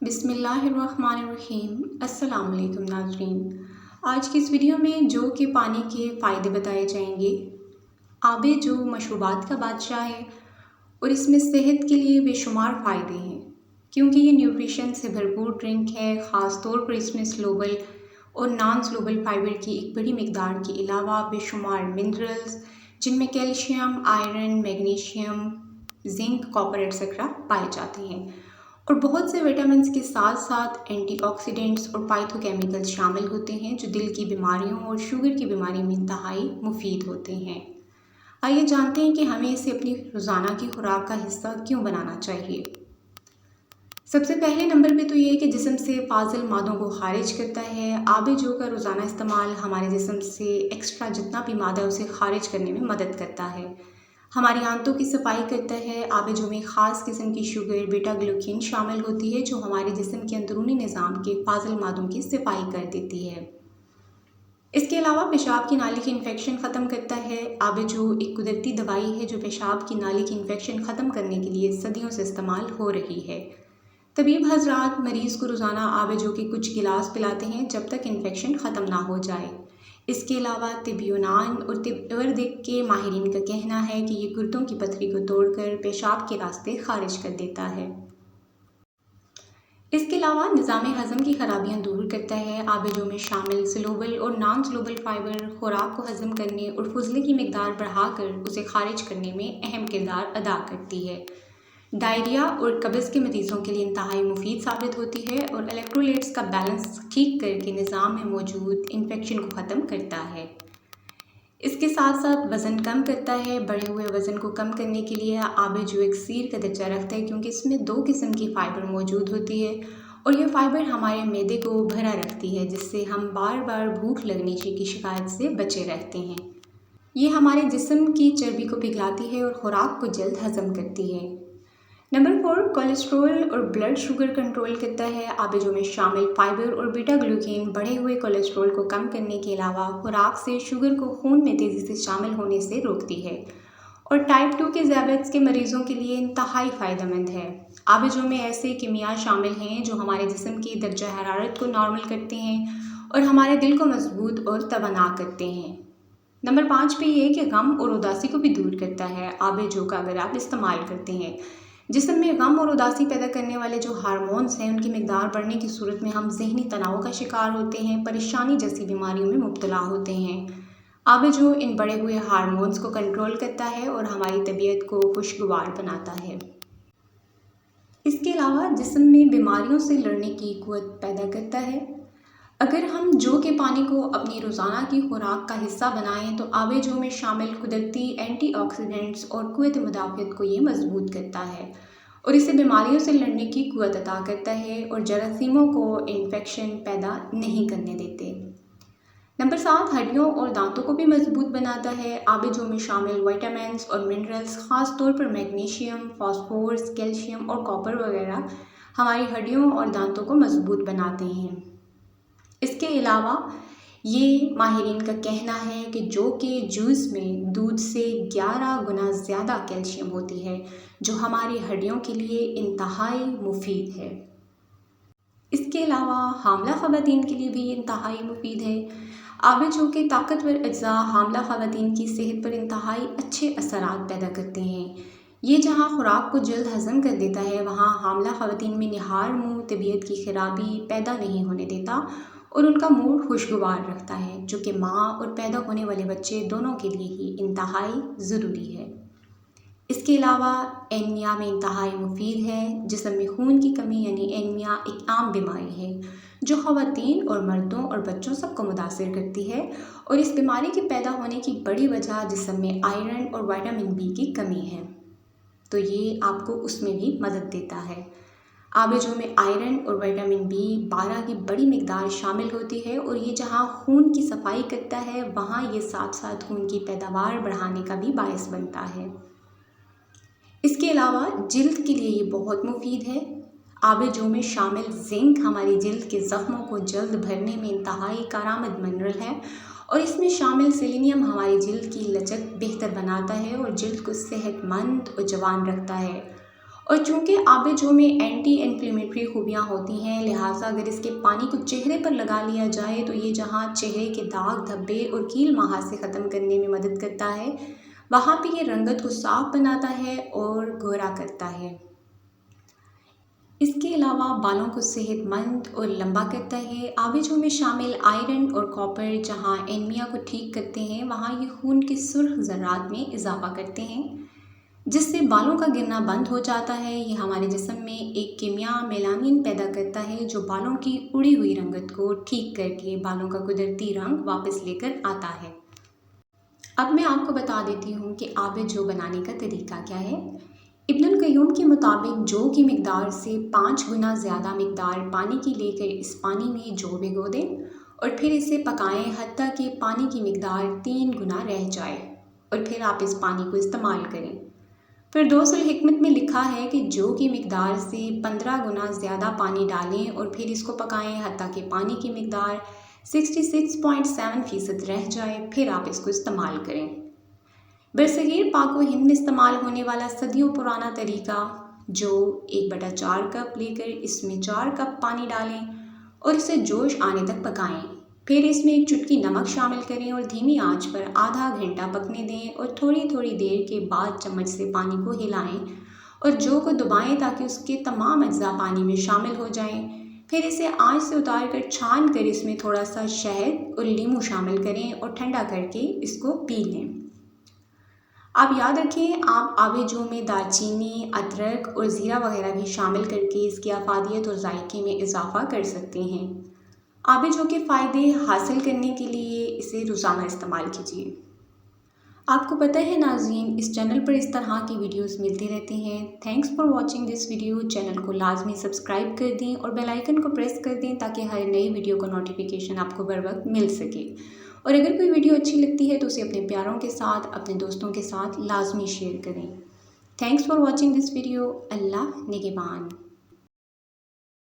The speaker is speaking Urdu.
بسم اللہ الرحمن الرحیم۔ السلام علیکم ناظرین، آج کی اس ویڈیو میں جو کے پانی کے فائدے بتائے جائیں گے۔ آب جو مشروبات کا بادشاہ ہے اور اس میں صحت کے لیے بے شمار فائدے ہیں کیونکہ یہ نیوٹریشن سے بھرپور ڈرنک ہے۔ خاص طور پر اس میں سلوبل اور نان سلوبل فائبر کی ایک بڑی مقدار کے علاوہ بے شمار منرلز جن میں calcium, iron, magnesium, zinc, copper etcetera پائے جاتے ہیں اور بہت سے وٹامنس کے ساتھ ساتھ اینٹی آکسیڈنٹس اور پائتھو کیمیکلز شامل ہوتے ہیں جو دل کی بیماریوں اور شوگر کی بیماری میں انتہائی مفید ہوتے ہیں۔ آئیے جانتے ہیں کہ ہمیں اسے اپنی روزانہ کی خوراک کا حصہ کیوں بنانا چاہیے۔ سب سے پہلے نمبر پہ تو یہ ہے کہ جسم سے فاضل مادوں کو خارج کرتا ہے۔ آب جو کا روزانہ استعمال ہمارے جسم سے ایکسٹرا جتنا بھی مادہ ہے اسے خارج کرنے میں مدد کرتا ہے، ہماری آنتوں کی صفائی کرتا ہے۔ آب جو میں خاص قسم کی شوگر بیٹا گلوکین شامل ہوتی ہے جو ہمارے جسم کے اندرونی نظام کے فاضل مادوں کی صفائی کر دیتی ہے۔ اس کے علاوہ پیشاب کی نالی کی انفیکشن ختم کرتا ہے۔ آب جو ایک قدرتی دوائی ہے جو پیشاب کی نالی کی انفیکشن ختم کرنے کے لیے صدیوں سے استعمال ہو رہی ہے۔ طبیب حضرات مریض کو روزانہ آب جو کے کچھ گلاس پلاتے ہیں جب تک انفیکشن ختم نہ ہو جائے۔ اس کے علاوہ طب یونان اور طب آیوروید کے ماہرین کا کہنا ہے کہ یہ گردوں کی پتھری کو توڑ کر پیشاب کے راستے خارج کر دیتا ہے۔ اس کے علاوہ نظام ہضم کی خرابیاں دور کرتا ہے۔ آب جو میں شامل سلوبل اور نان سلوبل فائبر خوراک کو ہضم کرنے اور فضلے کی مقدار بڑھا کر اسے خارج کرنے میں اہم کردار ادا کرتی ہے۔ ڈائریا اور قبض کے مریضوں کے لیے انتہائی مفید ثابت ہوتی ہے اور الیکٹرولیٹس کا بیلنس ٹھیک کر کے نظام میں موجود انفیکشن کو ختم کرتا ہے۔ اس کے ساتھ ساتھ وزن کم کرتا ہے۔ بڑھے ہوئے وزن کو کم کرنے کے لیے آب جو اکسیر کا درجہ رکھتا ہے کیونکہ اس میں 2 قسم کی فائبر موجود ہوتی ہے اور یہ فائبر ہمارے معدے کو بھرا رکھتی ہے جس سے ہم بار بار بھوک لگنے کی شکایت سے بچے رہتے ہیں۔ یہ ہمارے جسم کی چربی کو پگھلاتی ہے اور خوراک کو جلد ہضم کرتی ہے۔ نمبر 4 کولیسٹرول اور بلڈ شوگر کنٹرول کرتا ہے۔ آب جو میں شامل فائبر اور بیٹا گلوکین بڑھے ہوئے کولیسٹرول کو کم کرنے کے علاوہ خوراک سے شوگر کو خون میں تیزی سے شامل ہونے سے روکتی ہے اور ٹائپ 2 کے ذیابیطس کے مریضوں کے لیے انتہائی فائدہ مند ہے۔ آب جو میں ایسے کیمیاء شامل ہیں جو ہمارے جسم کی درجہ حرارت کو نارمل کرتے ہیں اور ہمارے دل کو مضبوط اور توانا کرتے ہیں۔ نمبر 5 پہ یہ ہے کہ غم اور اداسی کو بھی دور کرتا ہے۔ آب جو کا اگر آپ استعمال کرتے ہیں جسم میں غم اور اداسی پیدا کرنے والے جو ہارمونز ہیں ان کی مقدار بڑھنے کی صورت میں ہم ذہنی تناؤ کا شکار ہوتے ہیں، پریشانی جیسی بیماریوں میں مبتلا ہوتے ہیں۔ آب جو ان بڑھے ہوئے ہارمونز کو کنٹرول کرتا ہے اور ہماری طبیعت کو خوشگوار بناتا ہے۔ اس کے علاوہ جسم میں بیماریوں سے لڑنے کی قوت پیدا کرتا ہے۔ اگر ہم جو کے پانی کو اپنی روزانہ کی خوراک کا حصہ بنائیں تو آب جو میں شامل قدرتی اینٹی آکسیڈنٹس اور قوت مدافعت کو یہ مضبوط کرتا ہے اور اسے بیماریوں سے لڑنے کی قوت عطا کرتا ہے اور جراثیموں کو انفیکشن پیدا نہیں کرنے دیتے۔ نمبر 7 ہڈیوں اور دانتوں کو بھی مضبوط بناتا ہے۔ آب جو میں شامل وٹامنس اور منرلز خاص طور پر میگنیشیم، فاسفورس، کیلشیم اور کاپر وغیرہ ہماری ہڈیوں اور دانتوں کو مضبوط بناتے ہیں۔ اس کے علاوہ یہ ماہرین کا کہنا ہے کہ جو کہ جوس میں دودھ سے 11 گنا زیادہ کیلشیم ہوتی ہے جو ہماری ہڈیوں کے لیے انتہائی مفید ہے۔ اس کے علاوہ حاملہ خواتین کے لیے بھی انتہائی مفید ہے۔ آب جو کے طاقتور اجزاء حاملہ خواتین کی صحت پر انتہائی اچھے اثرات پیدا کرتے ہیں۔ یہ جہاں خوراک کو جلد ہضم کر دیتا ہے وہاں حاملہ خواتین میں نہار منہ، طبیعت کی خرابی پیدا نہیں ہونے دیتا اور ان کا موڈ خوشگوار رکھتا ہے جو کہ ماں اور پیدا ہونے والے بچے دونوں کے لیے ہی انتہائی ضروری ہے۔ اس کے علاوہ اینمیا میں انتہائی مفید ہے۔ جسم میں خون کی کمی یعنی اینمیا ایک عام بیماری ہے جو خواتین اور مردوں اور بچوں سب کو متاثر کرتی ہے اور اس بیماری کے پیدا ہونے کی بڑی وجہ جسم میں آئرن اور وٹامن بی کی کمی ہے، تو یہ آپ کو اس میں بھی مدد دیتا ہے۔ آب جو میں آئرن اور وٹامن بی 12 کی بڑی مقدار شامل ہوتی ہے اور یہ جہاں خون کی صفائی کرتا ہے وہاں یہ ساتھ ساتھ خون کی پیداوار بڑھانے کا بھی باعث بنتا ہے۔ اس کے علاوہ جلد کے لیے یہ بہت مفید ہے۔ آب جو میں شامل زنک ہماری جلد کے زخموں کو جلد بھرنے میں انتہائی کارآمد منرل ہے اور اس میں شامل سیلینیم ہماری جلد کی لچک بہتر بناتا ہے اور جلد کو صحت مند اور جوان رکھتا ہے اور چونکہ آب جو میں اینٹی انفلیمیٹری خوبیاں ہوتی ہیں، لہٰذا اگر اس کے پانی کو چہرے پر لگا لیا جائے تو یہ جہاں چہرے کے داغ دھبے اور کیل مہاسے ختم کرنے میں مدد کرتا ہے، وہاں پہ یہ رنگت کو صاف بناتا ہے اور گہرا کرتا ہے۔ اس کے علاوہ بالوں کو صحت مند اور لمبا کرتا ہے۔ آب جو میں شامل آئرن اور کاپر جہاں اینیمیا کو ٹھیک کرتے ہیں، وہاں یہ خون کے سرخ ذرات میں اضافہ کرتے ہیں، جس سے بالوں کا گرنا بند ہو جاتا ہے۔ یہ ہمارے جسم میں ایک کیمیا میلانین پیدا کرتا ہے جو بالوں کی اڑی ہوئی رنگت کو ٹھیک کر کے بالوں کا قدرتی رنگ واپس لے کر آتا ہے۔ اب میں آپ کو بتا دیتی ہوں کہ آب جو بنانے کا طریقہ کیا ہے۔ ابن القیم کے مطابق جو کی مقدار سے 5 گنا زیادہ مقدار پانی کی لے کر اس پانی میں جو بھگو دیں اور پھر اسے پکائیں حتیٰ کہ پانی کی مقدار 3 گنا رہ جائے، اور پھر آپ اس پانی کو استعمال کریں۔ فردوس الحکمت میں لکھا ہے کہ جو کی مقدار سے 15 گنا زیادہ پانی ڈالیں اور پھر اس کو پکائیں حتیٰ کہ پانی کی مقدار 66.7% رہ جائے، پھر آپ اس کو استعمال کریں۔ برصغیر پاک و ہند میں استعمال ہونے والا صدیوں پرانا طریقہ، جو 1/4 کپ لے کر اس میں 4 کپ پانی ڈالیں اور اسے جوش آنے تک پکائیں، پھر اس میں 1 چٹکی نمک شامل کریں اور دھیمی آنچ پر آدھا گھنٹہ پکنے دیں، اور تھوڑی تھوڑی دیر کے بعد چمچ سے پانی کو ہلائیں اور جو کو دبائیں تاکہ اس کے تمام اجزاء پانی میں شامل ہو جائیں۔ پھر اسے آنچ سے اتار کر چھان کر اس میں تھوڑا سا شہد اور لیموں شامل کریں اور ٹھنڈا کر کے اس کو پی لیں۔ آپ یاد رکھیں، آپ آب جو میں دار چینی، ادرک اور زیرہ وغیرہ بھی شامل کر کے اس کی افادیت اور ذائقے میں اضافہ کر سکتے ہیں۔ آب جو کے فائدے حاصل کرنے کے لیے اسے روزانہ استعمال کیجیے۔ آپ کو پتہ ہے ناظرین، اس چینل پر اس طرح کی ویڈیوز ملتے رہتے ہیں۔ Thanks for watching this video. Channel کو لازمی سبسکرائب کر دیں اور بیل آئیکن کو پریس کر دیں تاکہ ہر نئی ویڈیو کا نوٹیفیکیشن آپ کو بر وقت مل سکے۔ اور اگر کوئی ویڈیو اچھی لگتی ہے تو اسے اپنے پیاروں کے ساتھ، اپنے دوستوں کے ساتھ لازمی شیئر کریں۔ Thanks for watching this video. اللہ نگہبان۔